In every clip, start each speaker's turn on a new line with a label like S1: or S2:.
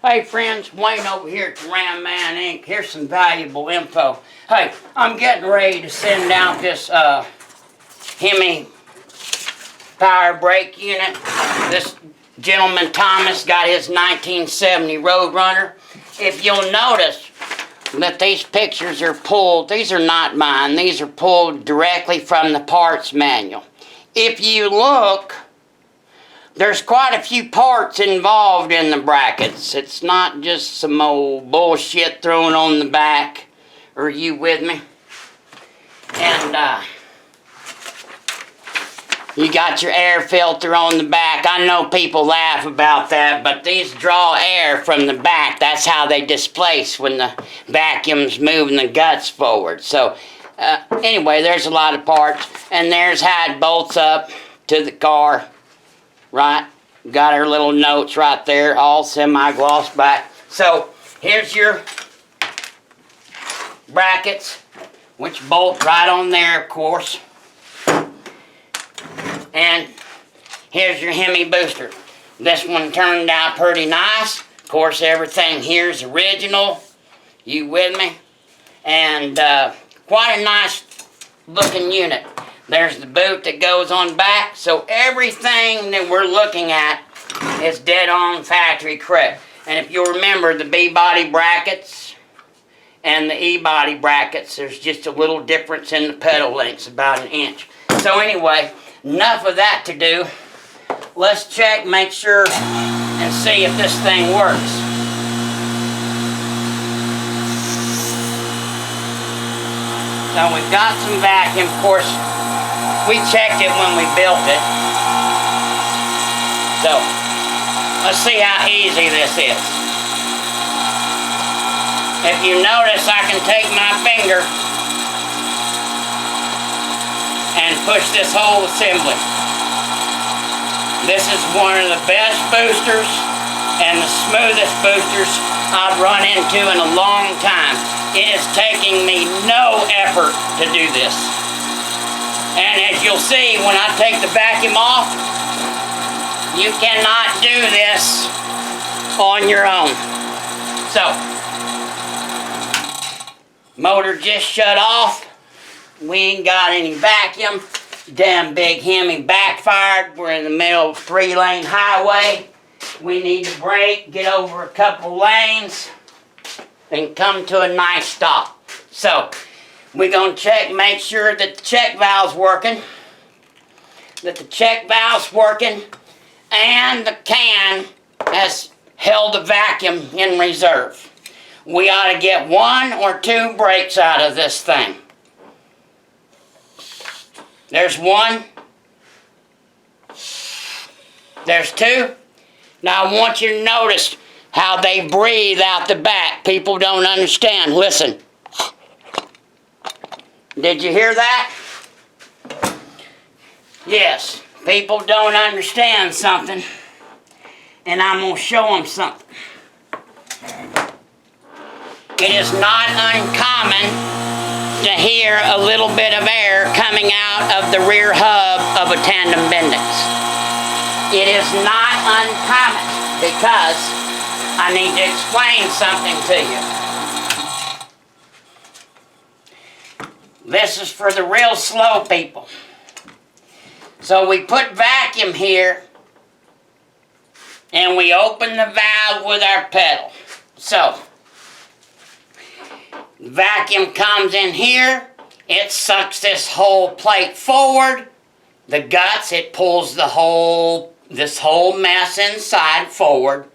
S1: Hey friends, Wayne over here at the Ram Man Inc. Here's some valuable info. Hey, I'm getting ready to send out this Hemi power brake unit. This gentleman Thomas got his 1970 Roadrunner. If you'll notice that these pictures are pulled, these are not mine, these are pulled directly from the parts manual. If you look, there's quite a few parts involved in the brackets. It's not just some old bullshit thrown on the back. Are you with me? And you got your air filter on the back. I know people laugh about that, but these draw air from the back. That's how they displace when the vacuum's moving the guts forward. So anyway, there's a lot of parts. And there's how it bolts up to the car. Right, got our little notes right there, all semi-glossed back. So here's your brackets, which bolt right on there, of course. And here's your Hemi booster. This one turned out pretty nice. Of course, everything here's original. You with me? And quite a nice looking unit. There's the boot that goes on back, so everything that we're looking at is dead on factory correct. And if you'll remember the B-body brackets and the E-body brackets, there's just a little difference in the pedal lengths, about an inch. So anyway, enough of that to do. Let's check, make sure, and see if this thing works. So we've got some vacuum, of course. We checked it when we built it. So, let's see how easy this is. If you notice, I can take my finger and push this whole assembly. This is one of the best boosters and the smoothest boosters I've run into in a long time. It is taking me no effort to do this. And as you'll see, when I take the vacuum off, you cannot do this on your own. So, motor just shut off. We ain't got any vacuum. Damn big Hemi backfired. We're in the middle of a 3-lane highway. We need to brake, get over a couple lanes, and come to a nice stop. So, we're going to check, make sure that the check valve's working, and the can has held the vacuum in reserve. We ought to get 1 or 2 brakes out of this thing. There's 1. There's 2. Now I want you to notice how they breathe out the back. People don't understand. Listen. Did you hear that? Yes, people don't understand something, and I'm going to show them something. It is not uncommon to hear a little bit of air coming out of the rear hub of a tandem Bendix. It is not uncommon because I need to explain something to you. This is for the real slow people. So we put vacuum here, and we open the valve with our pedal. So, vacuum comes in here, it sucks this whole plate forward, the guts, it pulls this whole mess inside forward,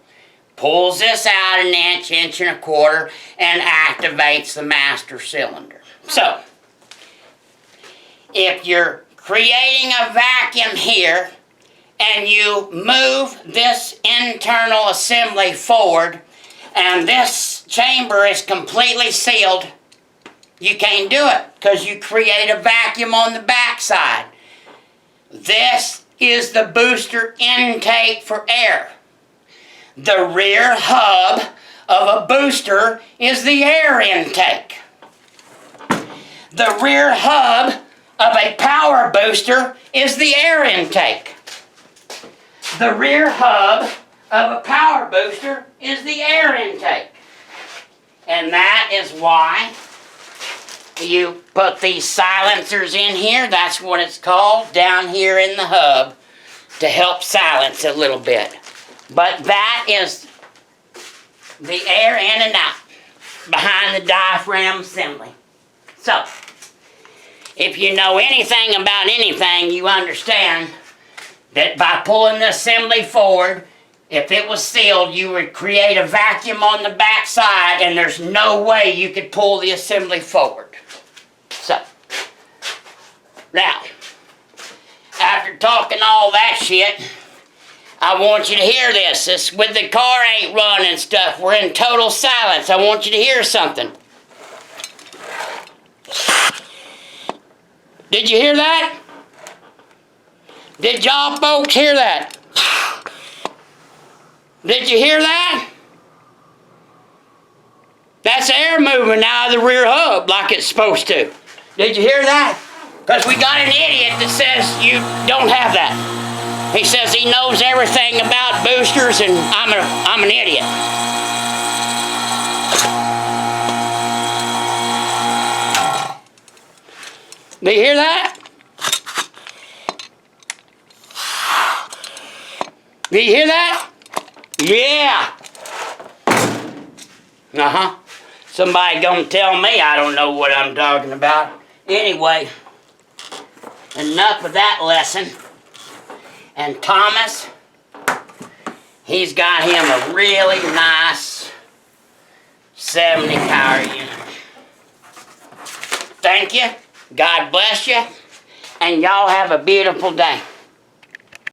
S1: pulls this out an inch, 1.25 inches, and activates the master cylinder. So, if you're creating a vacuum here and you move this internal assembly forward and this chamber is completely sealed, you can't do it because you create a vacuum on the backside. This is the booster intake for air. The rear hub of a booster is the air intake. The rear hub of a power booster is the air intake. The rear hub of a power booster is the air intake. And that is why you put these silencers in here. That's what it's called, down here in the hub, to help silence a little bit. But that is the air in and out behind the diaphragm assembly. So, if you know anything about anything, you understand that by pulling the assembly forward, if it was sealed, you would create a vacuum on the back side, and there's no way you could pull the assembly forward. So, now, after talking all that shit, I want you to hear this. This with the car ain't running stuff. We're in total silence. I want you to hear something. Did you hear that? Did y'all folks hear that? Did you hear that? That's air moving out of the rear hub like it's supposed to. Did you hear that? Because we got an idiot that says you don't have that. He says he knows everything about boosters, and I'm an idiot. Do you hear that? Do you hear that? Yeah. Uh-huh. Somebody gonna tell me I don't know what I'm talking about. Anyway, enough of that lesson. And Thomas, he's got him a really nice 70 power unit. Thank you. God bless you. And y'all have a beautiful day.